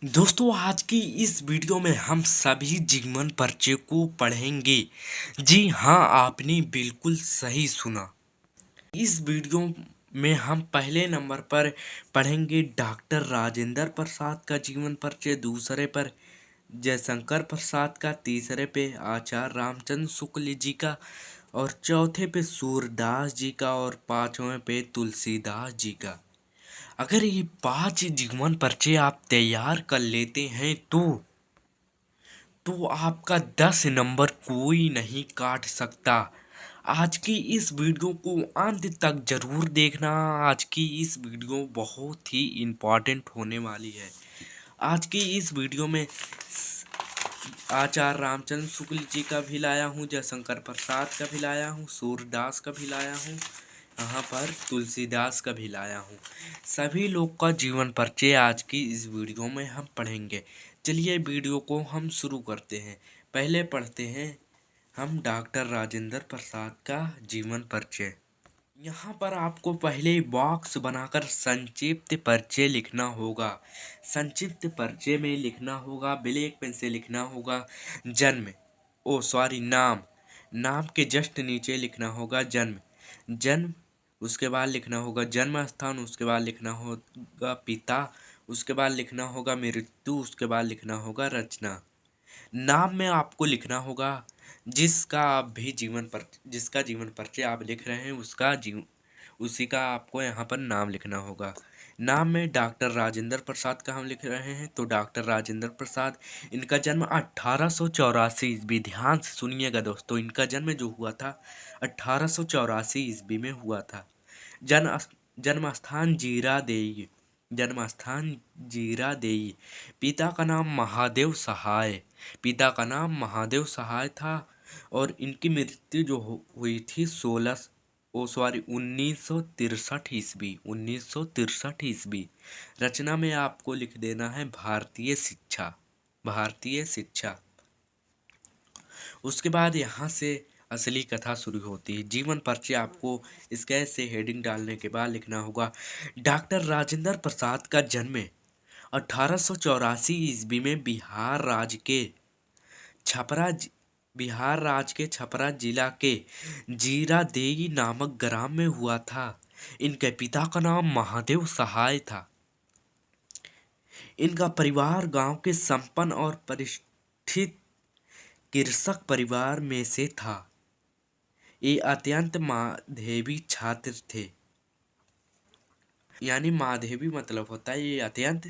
दोस्तों आज की इस वीडियो में हम सभी जीवन परिचय को पढ़ेंगे। जी हाँ, आपने बिल्कुल सही सुना। इस वीडियो में हम पहले नंबर पर पढ़ेंगे डॉक्टर राजेंद्र प्रसाद का जीवन परिचय, दूसरे पर जयशंकर प्रसाद का, तीसरे पे आचार्य रामचंद्र शुक्ल जी का और चौथे पे सूरदास जी का और पांचवें पे तुलसीदास जी का। अगर ये 5 जीवन परिचय आप तैयार कर लेते हैं तो आपका 10 नंबर कोई नहीं काट सकता। आज की इस वीडियो को अंत तक जरूर देखना। आज की इस वीडियो बहुत ही इम्पोर्टेंट होने वाली है। आज की इस वीडियो में आचार्य रामचंद्र शुक्ल जी का भी लाया हूँ, जयशंकर प्रसाद का भी लाया हूँ, सूरदास का भी लाया हूँ, यहाँ पर तुलसीदास का भी लाया हूँ। सभी लोग का जीवन परिचय आज की इस वीडियो में हम पढ़ेंगे। चलिए वीडियो को हम शुरू करते हैं। पहले पढ़ते हैं हम डॉक्टर राजेंद्र प्रसाद का जीवन परिचय। यहाँ पर आपको पहले बॉक्स बनाकर संक्षिप्त परिचय लिखना होगा। संक्षिप्त परिचय में लिखना होगा, ब्लैक पेन से लिखना होगा जन्म, नाम। नाम के जस्ट नीचे लिखना होगा जन्म। उसके बाद लिखना होगा जन्म स्थान, उसके बाद लिखना होगा पिता, उसके बाद लिखना होगा मृत्यु, उसके बाद लिखना होगा रचना। नाम में आपको लिखना होगा जिसका जीवन परिचय आप लिख रहे हैं उसी का आपको यहाँ पर नाम लिखना होगा। नाम में डॉक्टर राजेंद्र प्रसाद का हम लिख रहे हैं तो डॉक्टर राजेंद्र प्रसाद। इनका जन्म 1884 ईस्वी, ध्यान से सुनिएगा दोस्तों, इनका जन्म जो हुआ था 1884 ईस्वी में हुआ था। जन्म जन्म स्थान जीरा देई। पिता का नाम महादेव सहाय था और इनकी मृत्यु जो हुई थी 1963 ईस्वी। रचना में आपको लिख देना है भारतीय शिक्षा। उसके बाद यहाँ से असली कथा शुरू होती है। जीवन परिचय आपको इसके से हेडिंग डालने के बाद लिखना होगा डॉक्टर राजेंद्र प्रसाद का जन्म 1884 ईस्वी में बिहार राज्य के छपरा जिला के जीरादेई नामक ग्राम में हुआ था। इनके पिता का नाम महादेव सहाय था। इनका परिवार गांव के संपन्न और प्रतिष्ठित कृषक परिवार में से था। ये अत्यंत माध्यवी छात्र थे। यानी माध्यवी मतलब होता है ये अत्यंत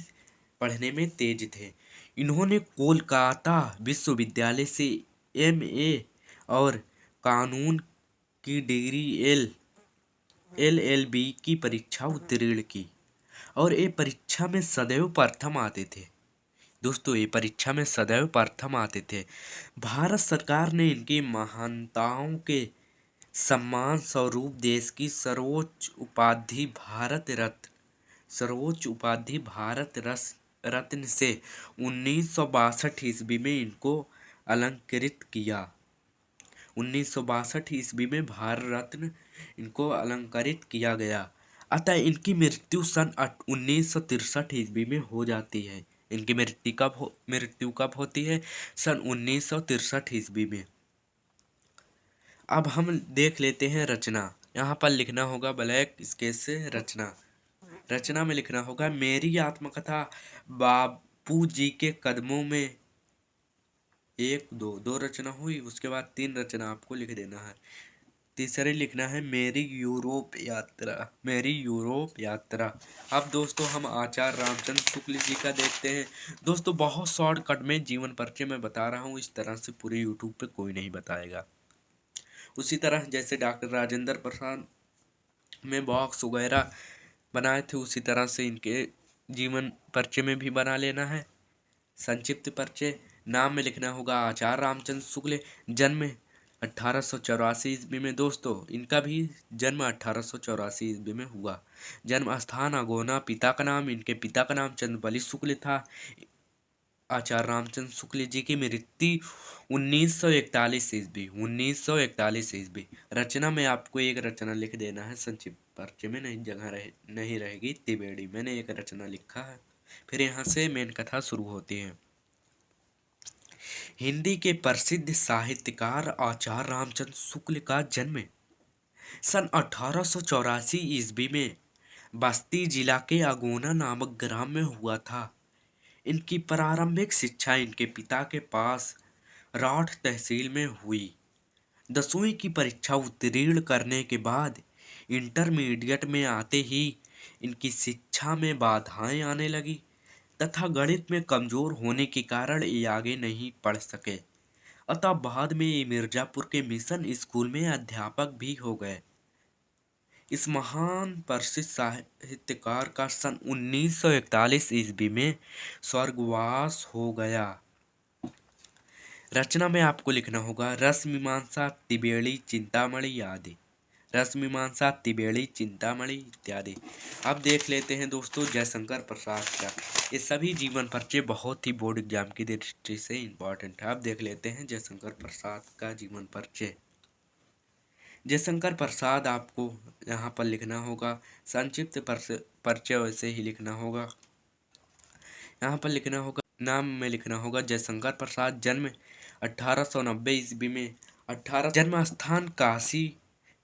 पढ़ने में तेज थे। इन्होंने कोलकाता विश्वविद्यालय से एमए और कानून की डिग्री एलएलबी की परीक्षा उत्तीर्ण की और ये परीक्षा में सदैव प्रथम आते थे। दोस्तों ये परीक्षा में सदैव प्रथम आते थे। भारत सरकार ने इनकी महानताओं के सम्मान स्वरूप देश की सर्वोच्च उपाधि भारत रत्न से 1962 ईस्वी में इनको अलंकृत किया। 1962 ईस्वी में भारत रत्न इनको अलंकृत किया गया। अतः इनकी मृत्यु सन 1963 ईस्वी में हो जाती है। इनकी मृत्यु कब होती है? सन 1963 ईस्वी में। अब हम देख लेते हैं रचना। यहाँ पर लिखना होगा ब्लैक स्केच से रचना में लिखना होगा मेरी आत्मकथा बापू जी के कदमों में। दो रचना हुई, उसके बाद 3 रचना आपको लिख देना है। तीसरे लिखना है मेरी यूरोप यात्रा। अब दोस्तों हम आचार्य रामचंद्र शुक्ल जी का देखते हैं। दोस्तों बहुत शॉर्टकट में जीवन परिचय मैं बता रहा हूँ, इस तरह से पूरे यूट्यूब पे कोई नहीं बताएगा। उसी तरह जैसे डॉक्टर राजेंद्र प्रसाद में बॉक्स वगैरह बनाए थे उसी तरह से इनके जीवन परिचय में भी बना लेना है। संक्षिप्त परिचय। नाम में लिखना होगा आचार्य रामचंद्र शुक्ल। जन्म 1884 ईस्वी में। दोस्तों इनका भी जन्म 1884 ईस्वी में हुआ। जन्म स्थान अगोना। इनके पिता का नाम चंद्रबली शुक्ल था। आचार्य रामचंद्र शुक्ल जी की मृत्यु 1941 ईस्वी। रचना में आपको एक रचना लिख देना है। संक्षिप्त परिचय में नहीं रहेगी त्रिवेणी। मैंने एक रचना लिखा है। फिर यहाँ से मेन कथा शुरू होती है। हिंदी के प्रसिद्ध साहित्यकार आचार्य रामचंद्र शुक्ल का जन्म सन 1884 ईस्वी में बस्ती जिला के अगोना नामक ग्राम में हुआ था। इनकी प्रारंभिक शिक्षा इनके पिता के पास राठ तहसील में हुई। 10वीं की परीक्षा उत्तीर्ण करने के बाद इंटरमीडिएट में आते ही इनकी शिक्षा में बाधाएं आने लगी तथा गणित में कमजोर होने के कारण ये आगे नहीं पढ़ सके। अतः बाद में ये मिर्जापुर के मिशन स्कूल में अध्यापक भी हो गए। इस महान प्रसिद्ध साहित्यकार का सन 1941 ईस्वी में स्वर्गवास हो गया। रचना में आपको लिखना होगा रस मीमांसा त्रिवेणी चिंतामणि आदि। रस मीमांसा त्रिवेणी चिंतामणि इत्यादि। अब देख लेते हैं दोस्तों जयशंकर प्रसाद का। ये सभी जीवन परिचय बहुत ही बोर्ड एग्जाम की दृष्टि से इम्पोर्टेंट है। अब देख लेते हैं जयशंकर प्रसाद का जीवन परिचय। जयशंकर प्रसाद आपको यहाँ पर लिखना होगा, संक्षिप्त परिचय वैसे ही लिखना होगा। यहाँ पर लिखना होगा, नाम में लिखना होगा जयशंकर प्रसाद, जन्म 1890 ईस्वी में, 18 जन्म स्थान काशी,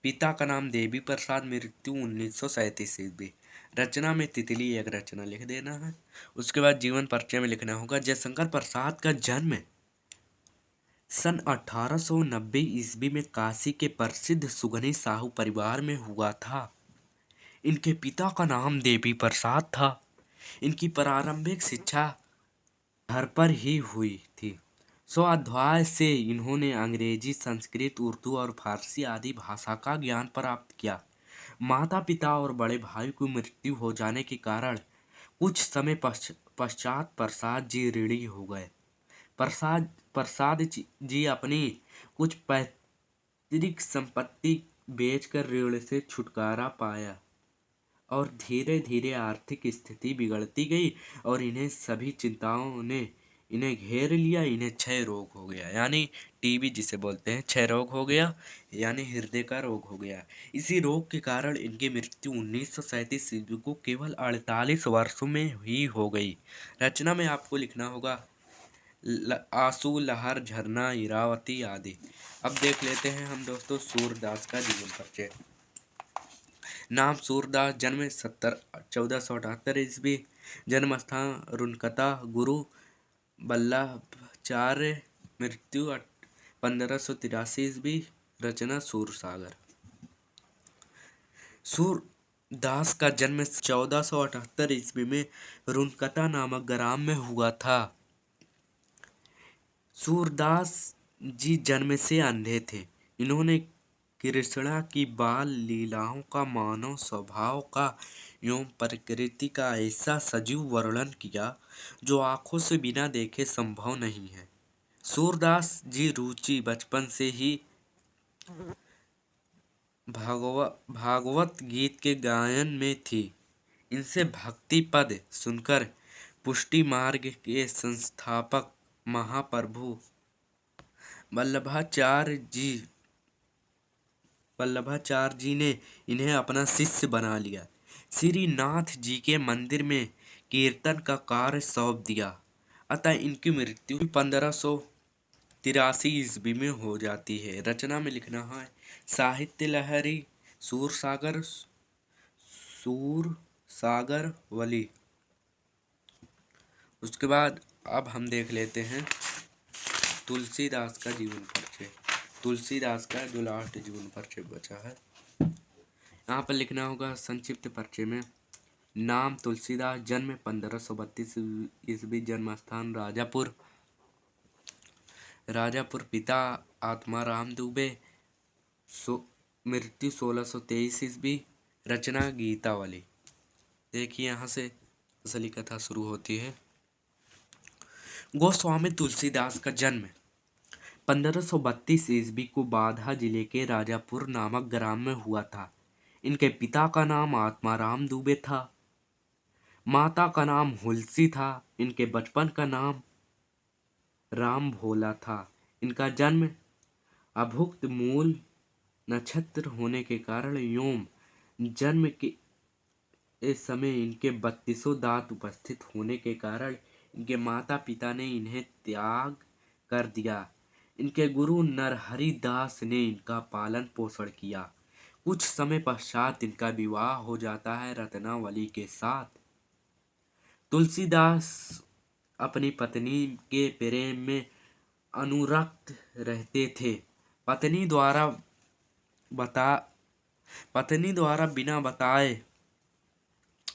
पिता का नाम देवी प्रसाद, मृत्यु 1937 ईस्वी। रचना में तितली एक रचना लिख देना है। उसके बाद जीवन परिचय में लिखना होगा जयशंकर प्रसाद का जन्म सन 1890 ईस्वी में काशी के प्रसिद्ध सुगनी साहू परिवार में हुआ था। इनके पिता का नाम देवी प्रसाद था। इनकी प्रारंभिक शिक्षा घर पर ही हुई थी। स्वाध्याय से इन्होंने अंग्रेजी, संस्कृत, उर्दू और फारसी आदि भाषा का ज्ञान प्राप्त किया। माता पिता और बड़े भाई की मृत्यु हो जाने के कारण कुछ समय पश्चात प्रसाद जी ऋणी हो गए। प्रसाद जी अपनी कुछ पैतृक संपत्ति बेचकर ऋण से छुटकारा पाया और धीरे धीरे आर्थिक स्थिति बिगड़ती गई और इन्हें सभी चिंताओं ने इन्हें घेर लिया। इन्हें क्षय रोग हो गया, यानी टीबी जिसे बोलते हैं, क्षय रोग हो गया, यानी हृदय का रोग हो गया। इसी रोग के कारण इनकी मृत्यु 1937 ईस्वी को केवल 48 वर्षों में ही हो गई। रचना में आपको लिखना होगा आंसू, लहर, झरना, इरावती आदि। अब देख लेते हैं हम दोस्तों सूरदास का जीवन परिचय। नाम सूरदास, जन्म 1478 ईस्वी, जन्म स्थान रुनकता, गुरु वल्लभाचार्य, मृत्यु 1583 ईस्वी। रचना सूरसागर। सूरदास का जन्म 1478 ईस्वी में रुनकता नामक ग्राम में हुआ था। सूरदास जी जन्म से अंधे थे। इन्होंने कृष्णा की बाल लीलाओं का, मानव स्वभाव का एवं प्रकृति का ऐसा सजीव वर्णन किया जो आंखों से बिना देखे संभव नहीं है। सूरदास जी रुचि बचपन से ही भागवत गीत के गायन में थी। इनसे भक्ति पद सुनकर पुष्टि मार्ग के संस्थापक महाप्रभु वल्लभाचार्य जी ने इन्हें अपना शिष्य बना लिया। श्रीनाथ जी के मंदिर में कीर्तन का कार्य सौंप दिया। अतः इनकी मृत्यु 1583 ईस्वी में हो जाती है। रचना में लिखना है साहित्य लहरी, सूरसागर वली। उसके बाद अब हम देख लेते हैं तुलसीदास का जीवन परिचय। तुलसीदास का जो लास्ट जीवन परिचय बचा है, यहाँ पर लिखना होगा संक्षिप्त परिचय में। नाम तुलसीदास, जन्म 1532 ईस्वी, जन्म स्थान राजापुर, पिता आत्माराम दुबे, मृत्यु 1623 ईस्वी। रचना गीतावली। देखिए यहाँ से असली कथा शुरू होती है। गोस्वामी तुलसीदास का जन्म 1532 ईस्वी को बाधा जिले के राजापुर नामक ग्राम में हुआ था। इनके पिता का नाम आत्माराम दुबे था, माता का नाम हुलसी था। इनके बचपन का नाम राम भोला था। इनका जन्म अभुक्त मूल नक्षत्र होने के कारण एवं जन्म के इस समय इनके 32 दांत उपस्थित होने के कारण इनके माता पिता ने इन्हें त्याग कर दिया। इनके गुरु नरहरि दास ने इनका पालन पोषण किया। कुछ समय पश्चात इनका विवाह हो जाता है रत्नावली के साथ। तुलसीदास अपनी पत्नी के प्रेम में अनुरक्त रहते थे। पत्नी द्वारा बता पत्नी द्वारा बिना बताए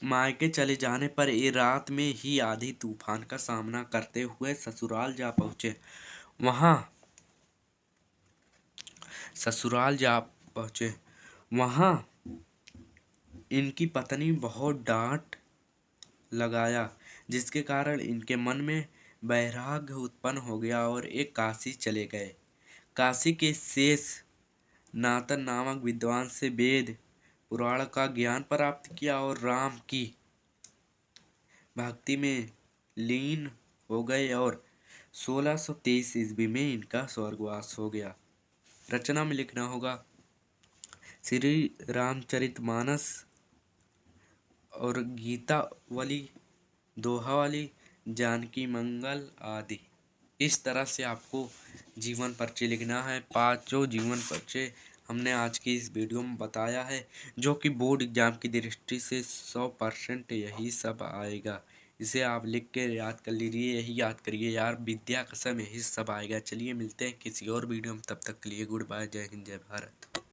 मायके चले जाने पर ये रात में ही आधी तूफान का सामना करते हुए ससुराल जा पहुंचे। वहां ससुराल जा पहुंचे वहां इनकी पत्नी बहुत डांट लगाया, जिसके कारण इनके मन में वैराग्य उत्पन्न हो गया और एक काशी चले गए। काशी के शेष नाथन नामक विद्वान से वेद पुराण का ज्ञान प्राप्त किया और राम की भक्ति में लीन हो गए और 1623 ईस्वी में इनका स्वर्गवास हो गया। रचना में लिखना होगा श्री रामचरितमानस और गीतावली, दोहावली, जानकी मंगल आदि। इस तरह से आपको जीवन परिचय लिखना है। पांचों जीवन परिचय हमने आज की इस वीडियो में बताया है, जो कि बोर्ड एग्जाम की दृष्टि से 100% यही सब आएगा। इसे आप लिख के याद कर लीजिए, यही याद करिए यार, विद्या कसम यही सब आएगा। चलिए मिलते हैं किसी और वीडियो में, तब तक के लिए गुड बाय, जय हिंद जय भारत।